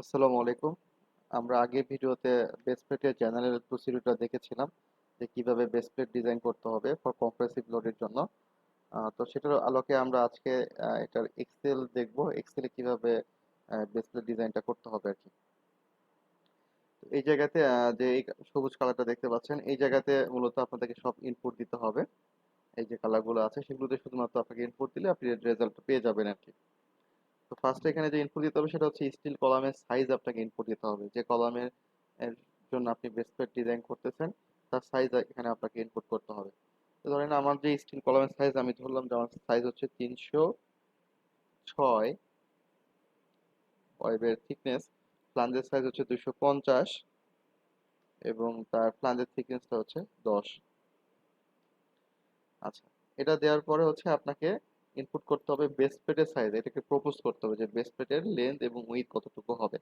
আসসালামু আলাইকুম। আমরা আগের ভিডিওতে বেস প্লেটের জেনারেল প্রসিডিউরটা দেখেছিলাম যে কিভাবে বেস প্লেট ডিজাইন করতে হবে ফর কম্প্রেসিভ লোডের জন্য। তো সেটার আলোকে আমরা আজকে এটার এক্সেল দেখব, এক্সেলে কিভাবে বেস প্লেট ডিজাইনটা করতে হবে আর কি। তো এই জায়গাতে যে এই সবুজ কালারটা দেখতে পাচ্ছেন, এই জায়গাতে মূলত আপনাদেরকে সব ইনপুট দিতে হবে। এই যে কালারগুলো আছে সেগুলোতে শুধুমাত্র আপনাকে ইনপুট দিলে আপনি রেজাল্ট পেয়ে যাবেন আর কি। তো ফার্স্ট এখানে যে ইনপুট দিতে হবে সেটা হচ্ছে স্টিল কলামের সাইজ আপনাকে ইনপুট দিতে হবে। যে কলামের এর জন্য আপনি বেস প্লেট ডিজাইন করতেছেন তার সাইজ এখানে আপনাকে ইনপুট করতে হবে। তো ধরেন আমার যে স্টিল কলামের সাইজ আমি ধরলাম যে আমার সাইজ হচ্ছে 306, ওয়েবের থিকনেস, ফ্লাঞ্জের সাইজ হচ্ছে 250 এবং তার ফ্লাঞ্জের থিকনেসটা হচ্ছে 10। আচ্ছা, এটা দেওয়ার পরে হচ্ছে আপনাকে ইনপুট করতে হবে বেস প্লেটের সাইজ, এটাকে প্রপোজ করতে হবে যে বেস প্লেটের লেন্থ এবং উইথ কতটুকু হবে।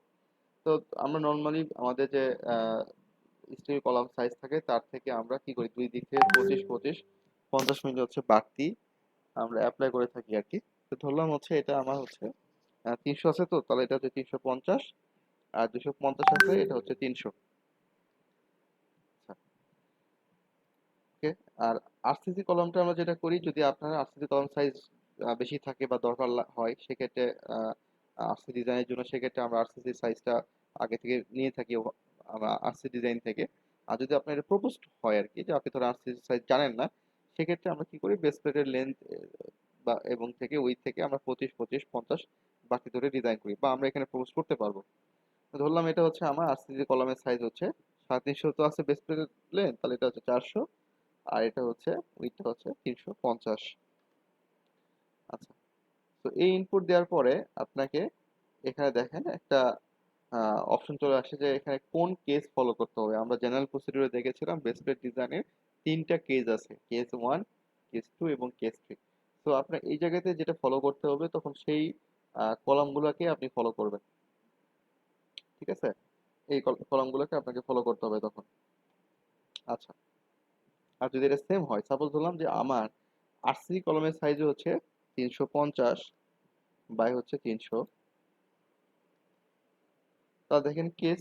তো আমরা নর্মালি আমাদের যে স্টিল কলাম সাইজ থাকে তার থেকে আমরা কি করি, দুই দিক থেকে 25 25 50 মিলি হচ্ছে বাড়তি আমরা অ্যাপ্লাই করে থাকি আর কি। তো ধরলাম হচ্ছে এটা আমার হচ্ছে 300 আছে, তো তাহলে এটা হচ্ছে 350, আর 250 আছে, এটা হচ্ছে 300। আচ্ছা, ওকে। আর আরসিসি কলমটা আমরা যেটা করি, যদি আপনার আরসিসি কলম সাইজ বেশি থাকে বা দরকার হয় সেক্ষেত্রে আরসি ডিজাইনের জন্য সেক্ষেত্রে আমরা আরসিসি সাইজটা আগে থেকে নিয়ে থাকি আরসি ডিজাইন থেকে। আর যদি আপনার এটা প্রপোজড হয় আর কি, যে আপনি ধরুন আরসিসি সাইজ জানেন না, সেক্ষেত্রে আমরা কি করি, বেস প্লেটের লেন্থ বা এবং থেকে উইথ থেকে আমরা 25 25 50 বাকি ধরে ডিজাইন করি, বা আমরা এখানে প্রপোজ করতে পারবো। তো ধরলাম এটা হচ্ছে আমার আরসিসি কলমের সাইজ হচ্ছে 350, তো আছে বেস প্লেটের লেন্থ, তাহলে এটা হচ্ছে 400, আর এটা হচ্ছে উইথটা হচ্ছে 350। আচ্ছা, তো এই ইনপুট দেওয়ার পরে আপনাকে এখানে দেখেন একটা অপশন চলে আসে যে এখানে কোন কেস ফলো করতে হবে। আমরা জেনারেল প্রসিডিউরে দেখেছিলাম বেস প্লেট ডিজাইনের তিনটা কেস আছে, কেস 1, কেস 2 এবং কেস 3। তো আপনার এই জায়গাতে যেটা ফলো করতে হবে তখন সেই কলামগুলোকে আপনি ফলো করবেন, ঠিক আছে? এই কলামগুলোকে আপনাকে ফলো করতে হবে তখন। আচ্ছা, আর যদি এটা সেম হয়, সাপোজ ধরলাম যে আমার আরসি কলমের সাইজ হচ্ছে 350 বাই হচ্ছে 300, তা দেখেন কেস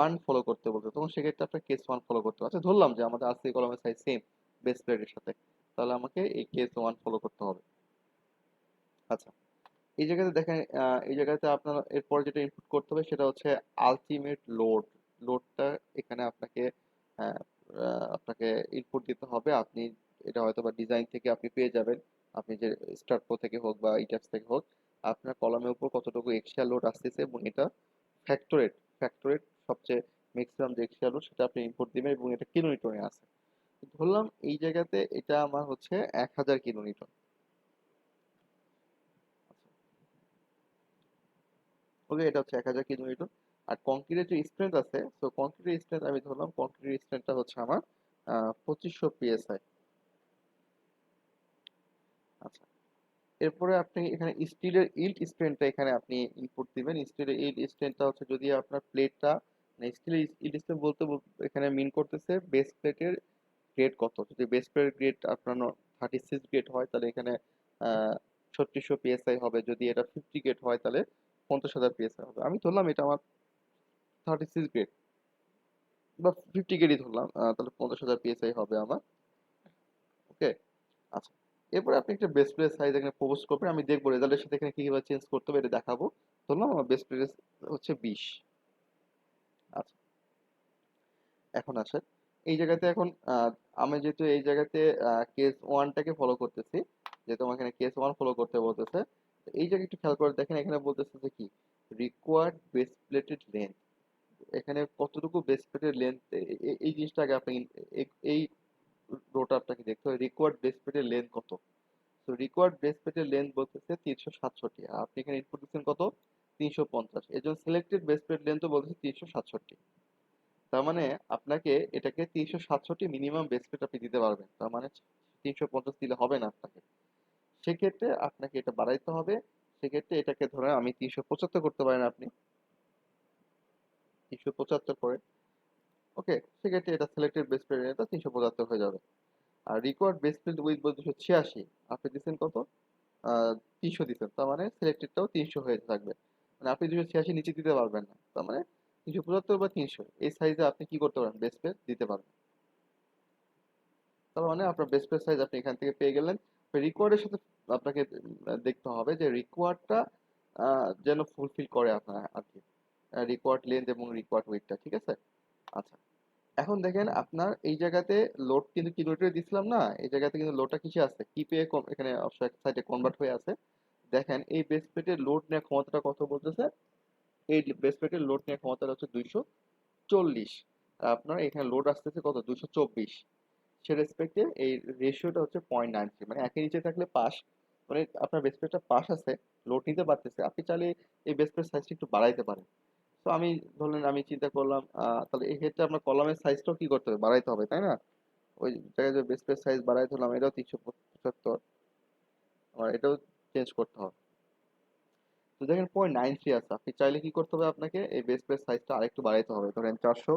1 ফলো করতে বলতে, তখন সেক্ষেত্রে আপনার কেস 1 ফলো করতে হবে। আচ্ছা, ধরলাম যে আমাদের আরসি কলমের সাইজ সেম বেস প্লেটের সাথে, তাহলে আমাকে এই কেস 1 ফলো করতে হবে। আচ্ছা, এই জায়গাতে দেখেন এই জায়গাতে আপনার এরপর যেটা ইনপুট করতে হবে সেটা হচ্ছে আলটিমেট লোড। লোডটা এখানে আপনাকে আহ, আপনাকে ইনপুট দিতে হবে। আপনি এটা হয়তো বা ডিজাইন থেকে আপনি পেয়ে যাবেন, আপনি যে স্টাড-প্রো থেকে হোক বা ইটাক্স থেকে হোক, আপনার কলামের উপর কতটুকু এক্সট্রা লোড আসতেছে এবং এটা ফ্যাক্টরেট ফ্যাক্টরেট সবচেয়ে ম্যাক্সিমাম যে এক্সট্রা লোড সেটা আপনি ইনপুট দিবেন এবং এটা কিলোমিটারে আছে। ধরলাম এই জায়গাতে এটা আমার হচ্ছে 1000 কিলোমিটার। ওকে, এটা হচ্ছে 1000 কিলোমিটার। আর কংক্রিটের যে স্ট্রেংথ আছে, তো কংক্রিটের স্ট্রেংথ আমি ধরলাম, কংক্রিটের স্ট্রেংথটা হচ্ছে আমার 2500 PSI। আচ্ছা, এরপরে আপনি এখানে স্টিলের ইল্ট স্ট্রেংথটা এখানে আপনি ইনপুট দিবেন। স্টিলের ইল্ট স্ট্রেংথটা হচ্ছে যদি আপনার প্লেটটা, মানে স্টিলের ইল্ট স্ট্রেংথ বলতে এখানে মিন করতেছে বেস প্লেটের গ্রেড কত। যদি বেস প্লেটের গ্রেড আপনার 36 গ্রেড হয় তাহলে এখানে 3600 PSI হবে। যদি এটা 50 গ্রেড হয় তাহলে 50,000 PSI হবে। আমি ধরলাম এটা আমার 36 গ্রেড বা 50 গ্রেডই ধরলাম, তাহলে 50,000 PSI হবে আমার। ওকে। আচ্ছা, এরপরে আপনি একটা বেস প্লেটের সাইজ এখানে প্রপোজ করবেন, আমি দেখবো রেজাল্টের সাথে এখানে কি কিভাবে চেঞ্জ করতে হবে এটা দেখাবো। ধরলাম আমার বেস প্লেটের হচ্ছে 20। আচ্ছা, এখন আসেন এই জায়গাতে, এখন আমি যেহেতু এই জায়গাতে কেস ওয়ানটাকে ফলো করতেছি, যেহেতু আমার এখানে কেস ওয়ান ফলো করতে বলতেছে, তো এই জায়গায় একটু খেয়াল করে দেখেন, এখানে বলতেছে যে কি রিকোয়ার্ড বেস প্লেটেড লেন্থ। এখানে কতটুকু বেস প্লেটের লেন্থ, এই জিনিসটা আগে আপনি এই রোটা আপনাকে দেখতে হবে, রিকোয়ার্ড বেস প্লেটের লেন্থ কত। তো রিকোয়ার্ড বেস প্লেটের লেন্থ বলতেছে 367, আর আপনি এখানে ইনপুট দিচ্ছেন কত, 350। এর জন্য সিলেক্টেড বেস প্লেট লেন্থও বলতেছে 367। তার মানে আপনাকে এটাকে 367 মিনিমাম বেস প্লেট আপনি দিতে পারবেন, তার মানে 350 দিলে হবে না আপনাকে। সেক্ষেত্রে আপনাকে এটা বাড়াইতে হবে। সেক্ষেত্রে এটাকে ধরে আমি 375 করতে পারেন আপনি, 375 করে। ওকে, সেক্ষেত্রে এটা সিলেক্টেড বেস প্লেট লেন্থ 375 হয়ে যাবে। আর রিকোয়ার্ড বেস প্লেট উইথ বলতে 286, আপনি দিচ্ছেন কত, 300 দিচ্ছেন, তার মানে সিলেক্টেডটাও 300 হয়ে থাকবে। মানে আপনি 286 নিচে দিতে পারবেন না, তার মানে 275 বা 300 এই সাইজে আপনি কি করতে পারেন, বেস প্লেট দিতে পারবেন। তার মানে আপনার বেস প্লেট সাইজ আপনি এখান থেকে পেয়ে গেলেন। রিকোয়ার্ডের সাথে আপনাকে দেখতে হবে যে রিকোয়ার্ডটা যেন ফুলফিল করে আপনার আর কি, রিকোয়ার্ড লেন্থ এবং রিকোয়ার্ড উইডথটা, ঠিক আছে। আচ্ছা, এখন দেখেন আপনার এই জায়গাতে লোড কিন্তু কিলোমিটারে দিছিলাম না, এই জায়গাতে কিন্তু লোডটা কিসে আছে, কিপে এখানে অবশ্য সাইডে কনভার্ট হয়ে আছে। দেখেন এই বেস প্লেটের লোড নেওয়ার ক্ষমতাটা কত বলতেছে, এই বেস প্লেটের লোড নেওয়ার ক্ষমতাটা হচ্ছে 240, আর আপনার এখানে লোড আসতেছে কত, 224। সে রেসপেক্টে এই রেশিওটা হচ্ছে 0.93, মানে একের নিচে থাকলে পাস, মানে আপনার বেস প্লেটটা পাস আছে, লোড নিতে পারতেছে, আপনি চাইলে এই বেস প্লেট সাইজটা একটু বাড়াইতে পারেন। তো আমি ধরলেন আমি চিন্তা করলাম তাহলে এই ক্ষেত্রে আপনার কলামের সাইজটাও কি করতে হবে, বাড়াইতে হবে, তাই না। ওই জায়গায় যে বেস প্লেট সাইজ বাড়াইতে হলাম, এটাও 375, আমার এটাও চেঞ্জ করতে হবে। তো দেখেন 0.93 আছে, আপনি চাইলে কি করতে হবে, আপনাকে এই বেস প্লেট সাইজটা আরেকটু বাড়াইতে হবে, ধরেন 400,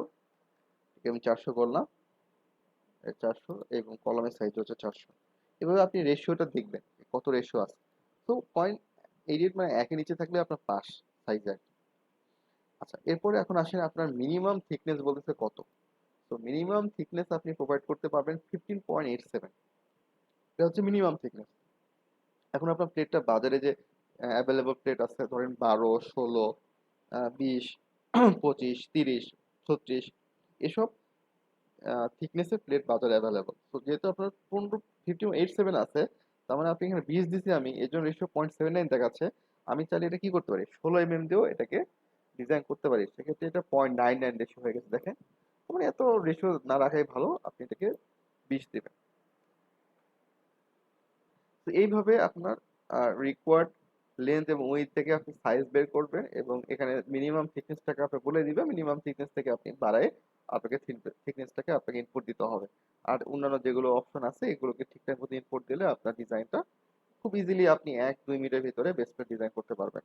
আমি 400 করলাম, 400, এবং কলামের সাইজ হচ্ছে 400। এভাবে আপনি রেশিওটা দেখবেন কত রেশিও আছে। তো 0.88 মানে একের নিচে থাকলে আপনার পাস সাইজ আর কি। আচ্ছা, এরপরে এখন আসেন আপনার মিনিমাম থিকনেস বলতেছে কত। তো মিনিমাম থিকনেস আপনি প্রোভাইড করতে পারবেন 15.87, এটা হচ্ছে মিনিমাম থিকনেস। এখন আপনার প্লেটটা বাজারে যে অ্যাভেলেবল প্লেট আছে, ধরেন 12, 16, 20, 25, 30, 36, এসব থিকনেসের প্লেট বাজারে অ্যাভেলেবল। তো যেহেতু আপনার 15.87 আছে, তার মানে আপনি এখানে 20 দিছি আমি, এর জন্য রেশিও 0.79 দেখাচ্ছে। আমি চাইলে এটা কি করতে পারি, 16 দিয়েও এটাকে ডিজাইন করতে পারি, সেক্ষেত্রে এটা 0.99 রেশিও হয়ে গেছে দেখেন। তার মানে এত রেশিও না রাখাই ভালো, আপনি এটাকে 20 দিবেন। তো এইভাবে আপনার রিকোয়ার্ড লেন্থ এবং উইডথ থেকে আপনি সাইজ বের করবেন, এবং এখানে মিনিমাম থিকনেসটাকে আপনি বলে দিবেন, মিনিমাম থিকনেস থেকে আপনি বাড়ায় আপনাকে থিকনেসটাকে আপনাকে ইনপুট দিতে হবে। আর অন্যান্য যেগুলো অপশন আছে এগুলোকে ঠিকঠাক মতো ইনপুট দিলে আপনার ডিজাইনটা খুব ইজিলি আপনি 1-2 মিনিটের ভিতরে বেসমেন্ট ডিজাইন করতে পারবেন।